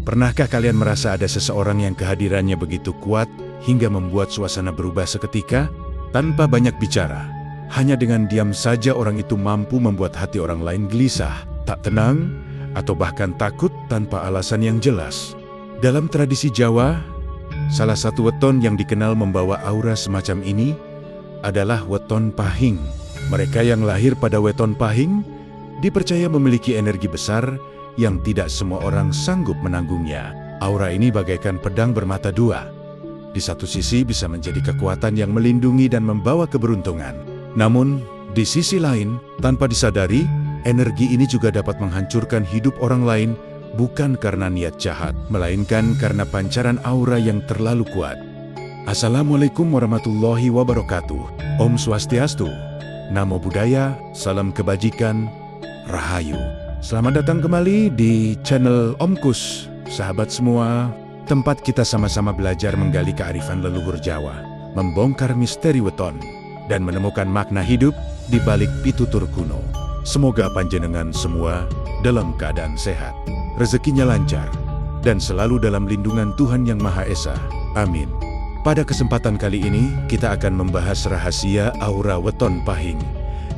Pernahkah kalian merasa ada seseorang yang kehadirannya begitu kuat hingga membuat suasana berubah seketika? Tanpa banyak bicara, hanya dengan diam saja orang itu mampu membuat hati orang lain gelisah, tak tenang, atau bahkan takut tanpa alasan yang jelas. Dalam tradisi Jawa, salah satu weton yang dikenal membawa aura semacam ini adalah weton pahing. Mereka yang lahir pada weton pahing dipercaya memiliki energi besar yang tidak semua orang sanggup menanggungnya. Aura ini bagaikan pedang bermata dua. Di satu sisi bisa menjadi kekuatan yang melindungi dan membawa keberuntungan. Namun, di sisi lain, tanpa disadari, energi ini juga dapat menghancurkan hidup orang lain, bukan karena niat jahat, melainkan karena pancaran aura yang terlalu kuat. Assalamualaikum warahmatullahi wabarakatuh. Om Swastiastu. Namo Buddhaya, salam kebajikan, Rahayu. Selamat datang kembali di channel Om Kus, sahabat semua, tempat kita sama-sama belajar menggali kearifan leluhur Jawa, membongkar misteri weton, dan menemukan makna hidup di balik pitutur kuno. Semoga panjenengan semua dalam keadaan sehat, rezekinya lancar, dan selalu dalam lindungan Tuhan Yang Maha Esa. Amin. Pada kesempatan kali ini, kita akan membahas rahasia aura weton pahing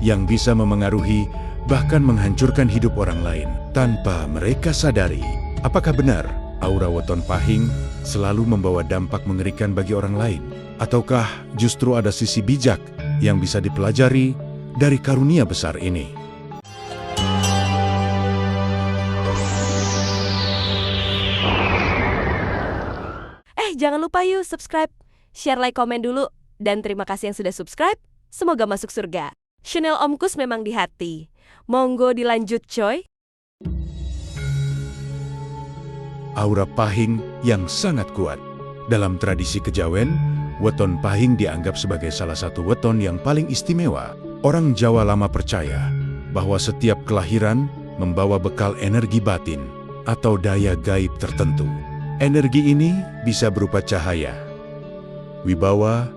yang bisa memengaruhi bahkan menghancurkan hidup orang lain tanpa mereka sadari. Apakah benar aura weton pahing selalu membawa dampak mengerikan bagi orang lain? Ataukah justru ada sisi bijak yang bisa dipelajari dari karunia besar ini? Jangan lupa yuk subscribe, share, like, komen dulu. Dan terima kasih yang sudah subscribe, semoga masuk surga. Channel Om Kus memang di hati. Monggo dilanjut coy. Aura pahing yang sangat kuat. Dalam tradisi kejawen, weton pahing dianggap sebagai salah satu weton yang paling istimewa. Orang Jawa lama percaya bahwa setiap kelahiran membawa bekal energi batin atau daya gaib tertentu. Energi ini bisa berupa cahaya, wibawa,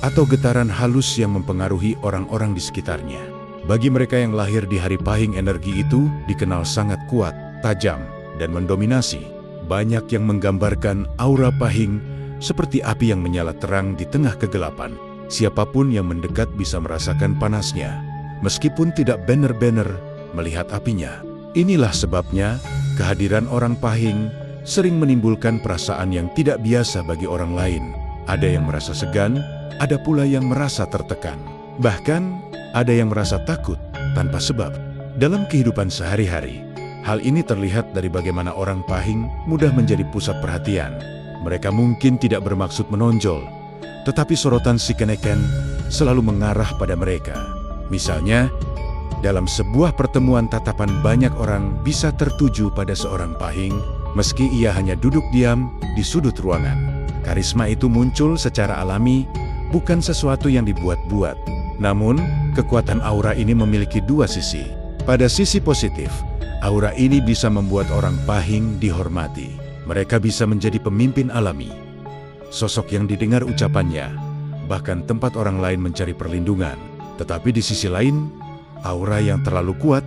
atau getaran halus yang mempengaruhi orang-orang di sekitarnya. Bagi mereka yang lahir di hari pahing, energi itu dikenal sangat kuat, tajam, dan mendominasi. Banyak yang menggambarkan aura pahing seperti api yang menyala terang di tengah kegelapan. Siapapun yang mendekat bisa merasakan panasnya, meskipun tidak benar-benar melihat apinya. Inilah sebabnya kehadiran orang pahing sering menimbulkan perasaan yang tidak biasa bagi orang lain. Ada yang merasa segan, ada pula yang merasa tertekan. Bahkan, ada yang merasa takut tanpa sebab. Dalam kehidupan sehari-hari, hal ini terlihat dari bagaimana orang pahing mudah menjadi pusat perhatian. Mereka mungkin tidak bermaksud menonjol, tetapi sorotan si keneken selalu mengarah pada mereka. Misalnya, dalam sebuah pertemuan tatapan banyak orang bisa tertuju pada seorang pahing, meski ia hanya duduk diam di sudut ruangan. Karisma itu muncul secara alami, bukan sesuatu yang dibuat-buat. Namun, kekuatan aura ini memiliki dua sisi. Pada sisi positif, aura ini bisa membuat orang pahing dihormati. Mereka bisa menjadi pemimpin alami, sosok yang didengar ucapannya, bahkan tempat orang lain mencari perlindungan. Tetapi di sisi lain, aura yang terlalu kuat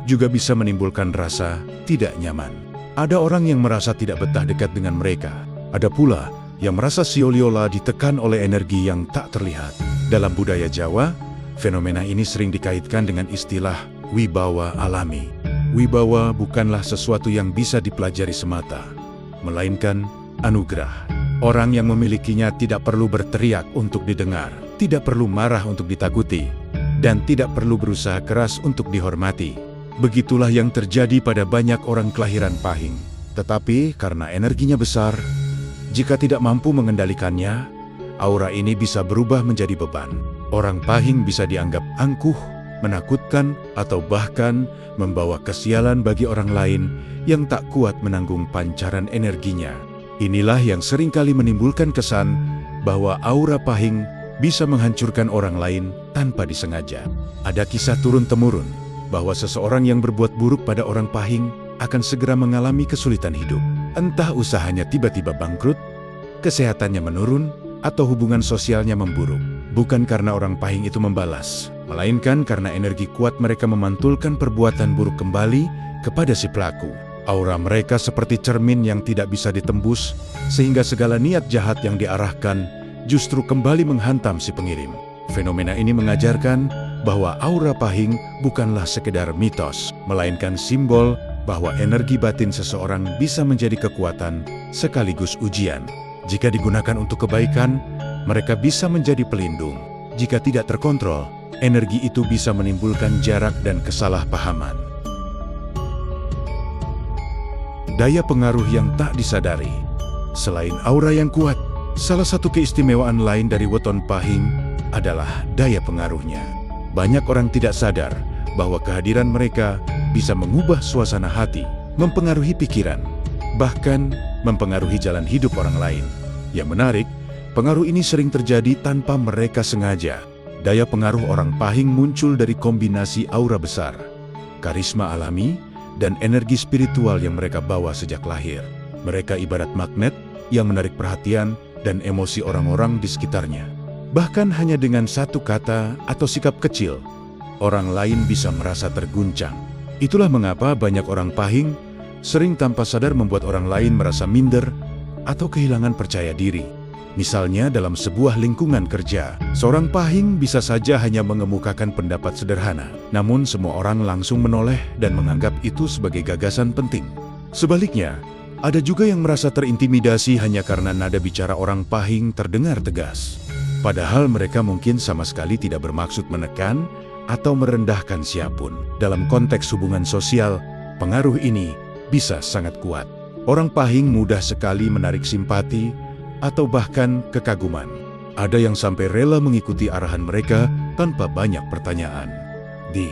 juga bisa menimbulkan rasa tidak nyaman. Ada orang yang merasa tidak betah dekat dengan mereka. Ada pula yang merasa seolah-olah ditekan oleh energi yang tak terlihat. Dalam budaya Jawa, fenomena ini sering dikaitkan dengan istilah wibawa alami. Wibawa bukanlah sesuatu yang bisa dipelajari semata, melainkan anugerah. Orang yang memilikinya tidak perlu berteriak untuk didengar, tidak perlu marah untuk ditakuti, dan tidak perlu berusaha keras untuk dihormati. Begitulah yang terjadi pada banyak orang kelahiran pahing. Tetapi karena energinya besar, jika tidak mampu mengendalikannya, aura ini bisa berubah menjadi beban. Orang pahing bisa dianggap angkuh, menakutkan, atau bahkan membawa kesialan bagi orang lain yang tak kuat menanggung pancaran energinya. Inilah yang seringkali menimbulkan kesan bahwa aura pahing bisa menghancurkan orang lain tanpa disengaja. Ada kisah turun-temurun bahwa seseorang yang berbuat buruk pada orang pahing akan segera mengalami kesulitan hidup. Entah usahanya tiba-tiba bangkrut, kesehatannya menurun, atau hubungan sosialnya memburuk. Bukan karena orang pahing itu membalas, melainkan karena energi kuat mereka memantulkan perbuatan buruk kembali kepada si pelaku. Aura mereka seperti cermin yang tidak bisa ditembus, sehingga segala niat jahat yang diarahkan justru kembali menghantam si pengirim. Fenomena ini mengajarkan bahwa aura pahing bukanlah sekedar mitos, melainkan simbol bahwa energi batin seseorang bisa menjadi kekuatan sekaligus ujian. Jika digunakan untuk kebaikan, mereka bisa menjadi pelindung. Jika tidak terkontrol, energi itu bisa menimbulkan jarak dan kesalahpahaman. Daya pengaruh yang tak disadari. Selain aura yang kuat, salah satu keistimewaan lain dari weton pahing adalah daya pengaruhnya. Banyak orang tidak sadar bahwa kehadiran mereka bisa mengubah suasana hati, mempengaruhi pikiran, bahkan mempengaruhi jalan hidup orang lain. Yang menarik, pengaruh ini sering terjadi tanpa mereka sengaja. Daya pengaruh orang pahing muncul dari kombinasi aura besar, karisma alami, dan energi spiritual yang mereka bawa sejak lahir. Mereka ibarat magnet yang menarik perhatian dan emosi orang-orang di sekitarnya. Bahkan hanya dengan satu kata atau sikap kecil, orang lain bisa merasa terguncang. Itulah mengapa banyak orang pahing sering tanpa sadar membuat orang lain merasa minder atau kehilangan percaya diri. Misalnya dalam sebuah lingkungan kerja, seorang pahing bisa saja hanya mengemukakan pendapat sederhana, namun semua orang langsung menoleh dan menganggap itu sebagai gagasan penting. Sebaliknya, ada juga yang merasa terintimidasi hanya karena nada bicara orang pahing terdengar tegas. Padahal mereka mungkin sama sekali tidak bermaksud menekan atau merendahkan siapapun. Dalam konteks hubungan sosial, pengaruh ini bisa sangat kuat. Orang pahing mudah sekali menarik simpati atau bahkan kekaguman. Ada yang sampai rela mengikuti arahan mereka tanpa banyak pertanyaan. Di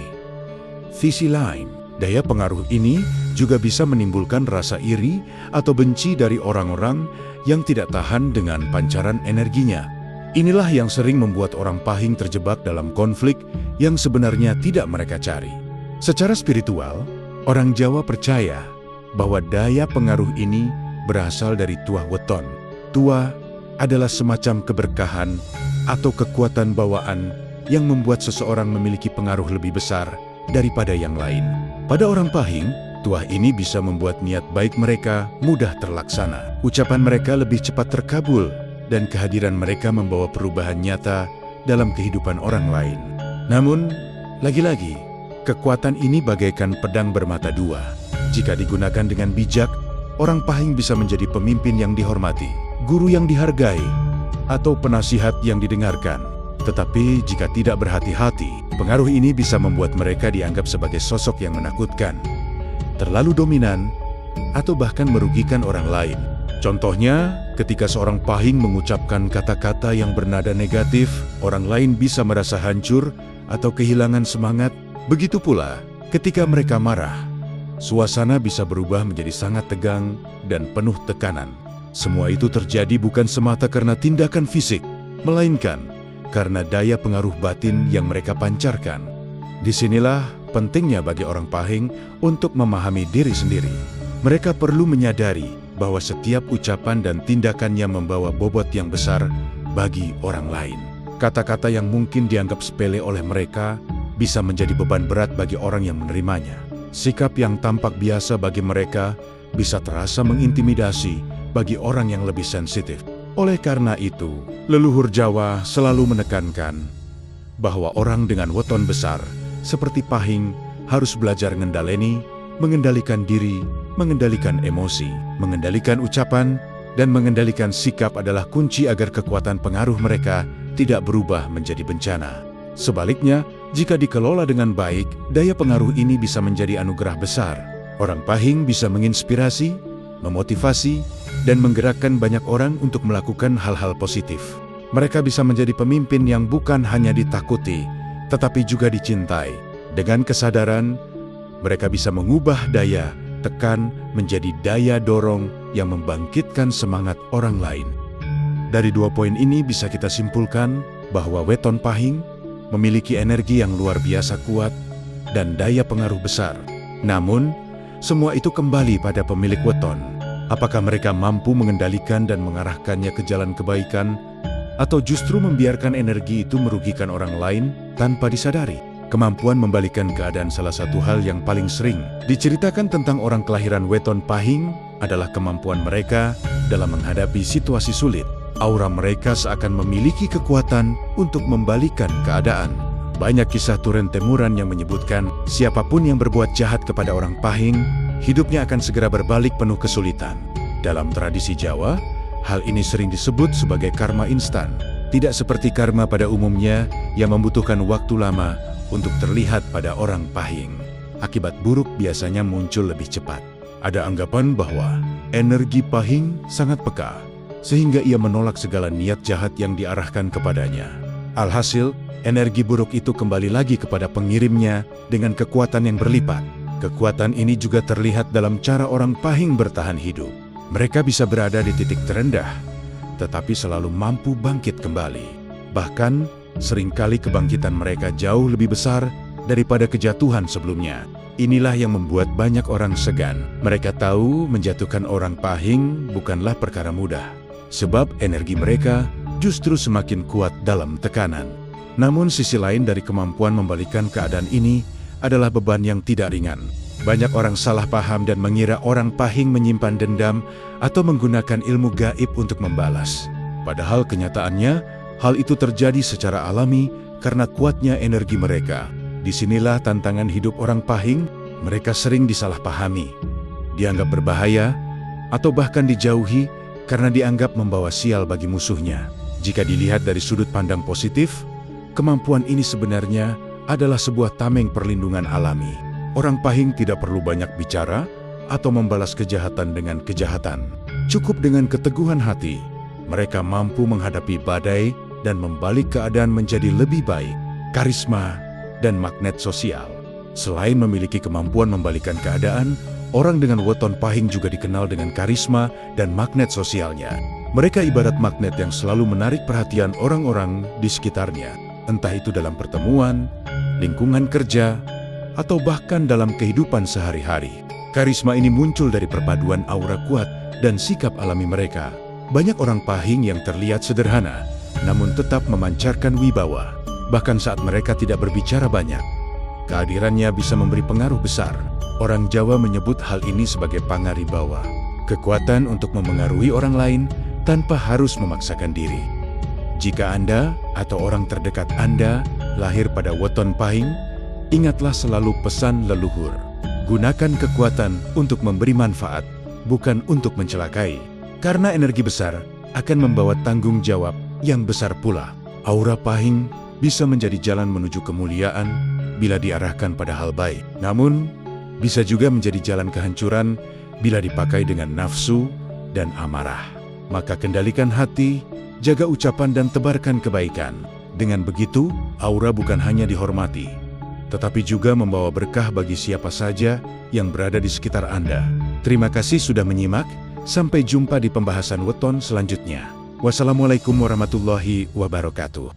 sisi lain, daya pengaruh ini juga bisa menimbulkan rasa iri atau benci dari orang-orang yang tidak tahan dengan pancaran energinya. Inilah yang sering membuat orang pahing terjebak dalam konflik yang sebenarnya tidak mereka cari. Secara spiritual, orang Jawa percaya bahwa daya pengaruh ini berasal dari tuah weton. Tuah adalah semacam keberkahan atau kekuatan bawaan yang membuat seseorang memiliki pengaruh lebih besar daripada yang lain. Pada orang pahing, tuah ini bisa membuat niat baik mereka mudah terlaksana. Ucapan mereka lebih cepat terkabul, dan kehadiran mereka membawa perubahan nyata dalam kehidupan orang lain. Namun, lagi-lagi, kekuatan ini bagaikan pedang bermata dua. Jika digunakan dengan bijak, orang pahing bisa menjadi pemimpin yang dihormati, guru yang dihargai, atau penasihat yang didengarkan. Tetapi jika tidak berhati-hati, pengaruh ini bisa membuat mereka dianggap sebagai sosok yang menakutkan, terlalu dominan, atau bahkan merugikan orang lain. Contohnya, ketika seorang pahing mengucapkan kata-kata yang bernada negatif, orang lain bisa merasa hancur atau kehilangan semangat. Begitu pula, ketika mereka marah, suasana bisa berubah menjadi sangat tegang dan penuh tekanan. Semua itu terjadi bukan semata karena tindakan fisik, melainkan karena daya pengaruh batin yang mereka pancarkan. Disinilah pentingnya bagi orang pahing untuk memahami diri sendiri. Mereka perlu menyadari bahwa setiap ucapan dan tindakannya membawa bobot yang besar bagi orang lain. Kata-kata yang mungkin dianggap sepele oleh mereka bisa menjadi beban berat bagi orang yang menerimanya. Sikap yang tampak biasa bagi mereka bisa terasa mengintimidasi bagi orang yang lebih sensitif. Oleh karena itu, leluhur Jawa selalu menekankan bahwa orang dengan weton besar seperti pahing harus belajar mengendalikan diri, mengendalikan emosi, mengendalikan ucapan, dan mengendalikan sikap adalah kunci agar kekuatan pengaruh mereka tidak berubah menjadi bencana. Sebaliknya, jika dikelola dengan baik, daya pengaruh ini bisa menjadi anugerah besar. Orang pahing bisa menginspirasi, memotivasi, dan menggerakkan banyak orang untuk melakukan hal-hal positif. Mereka bisa menjadi pemimpin yang bukan hanya ditakuti, tetapi juga dicintai. Dengan kesadaran, mereka bisa mengubah daya tekan menjadi daya dorong yang membangkitkan semangat orang lain. Dari dua poin ini bisa kita simpulkan bahwa weton pahing memiliki energi yang luar biasa kuat dan daya pengaruh besar. Namun, semua itu kembali pada pemilik weton. Apakah mereka mampu mengendalikan dan mengarahkannya ke jalan kebaikan, atau justru membiarkan energi itu merugikan orang lain tanpa disadari? Kemampuan membalikan keadaan salah satu hal yang paling sering diceritakan tentang orang kelahiran weton pahing adalah kemampuan mereka dalam menghadapi situasi sulit. Aura mereka seakan memiliki kekuatan untuk membalikan keadaan. Banyak kisah turun temuran yang menyebutkan siapapun yang berbuat jahat kepada orang pahing, hidupnya akan segera berbalik penuh kesulitan. Dalam tradisi Jawa, hal ini sering disebut sebagai karma instan. Tidak seperti karma pada umumnya yang membutuhkan waktu lama untuk terlihat pada orang pahing. Akibat buruk biasanya muncul lebih cepat. Ada anggapan bahwa energi pahing sangat peka, sehingga ia menolak segala niat jahat yang diarahkan kepadanya. Alhasil, energi buruk itu kembali lagi kepada pengirimnya dengan kekuatan yang berlipat. Kekuatan ini juga terlihat dalam cara orang pahing bertahan hidup. Mereka bisa berada di titik terendah, tetapi selalu mampu bangkit kembali. Bahkan, seringkali kebangkitan mereka jauh lebih besar daripada kejatuhan sebelumnya. Inilah yang membuat banyak orang segan. Mereka tahu menjatuhkan orang pahing bukanlah perkara mudah, sebab energi mereka justru semakin kuat dalam tekanan. Namun sisi lain dari kemampuan membalikkan keadaan ini adalah beban yang tidak ringan. Banyak orang salah paham dan mengira orang pahing menyimpan dendam atau menggunakan ilmu gaib untuk membalas. Padahal kenyataannya, hal itu terjadi secara alami karena kuatnya energi mereka. Disinilah tantangan hidup orang pahing. Mereka sering disalahpahami, dianggap berbahaya, atau bahkan dijauhi karena dianggap membawa sial bagi musuhnya. Jika dilihat dari sudut pandang positif, kemampuan ini sebenarnya adalah sebuah tameng perlindungan alami. Orang pahing tidak perlu banyak bicara atau membalas kejahatan dengan kejahatan. Cukup dengan keteguhan hati, mereka mampu menghadapi badai dan membalik keadaan menjadi lebih baik. Karisma dan magnet sosial. Selain memiliki kemampuan membalikan keadaan, orang dengan weton pahing juga dikenal dengan karisma dan magnet sosialnya. Mereka ibarat magnet yang selalu menarik perhatian orang-orang di sekitarnya, entah itu dalam pertemuan, lingkungan kerja, atau bahkan dalam kehidupan sehari-hari. Karisma ini muncul dari perpaduan aura kuat dan sikap alami mereka. Banyak orang pahing yang terlihat sederhana, namun tetap memancarkan wibawa. Bahkan saat mereka tidak berbicara banyak, kehadirannya bisa memberi pengaruh besar. Orang Jawa menyebut hal ini sebagai pangaribawa, kekuatan untuk memengaruhi orang lain tanpa harus memaksakan diri. Jika Anda atau orang terdekat Anda lahir pada weton pahing, ingatlah selalu pesan leluhur. Gunakan kekuatan untuk memberi manfaat, bukan untuk mencelakai. Karena energi besar akan membawa tanggung jawab yang besar pula. Aura pahing bisa menjadi jalan menuju kemuliaan bila diarahkan pada hal baik. Namun, bisa juga menjadi jalan kehancuran bila dipakai dengan nafsu dan amarah. Maka kendalikan hati, jaga ucapan dan tebarkan kebaikan. Dengan begitu, aura bukan hanya dihormati, tetapi juga membawa berkah bagi siapa saja yang berada di sekitar Anda. Terima kasih sudah menyimak. Sampai jumpa di pembahasan weton selanjutnya. Wassalamualaikum warahmatullahi wabarakatuh.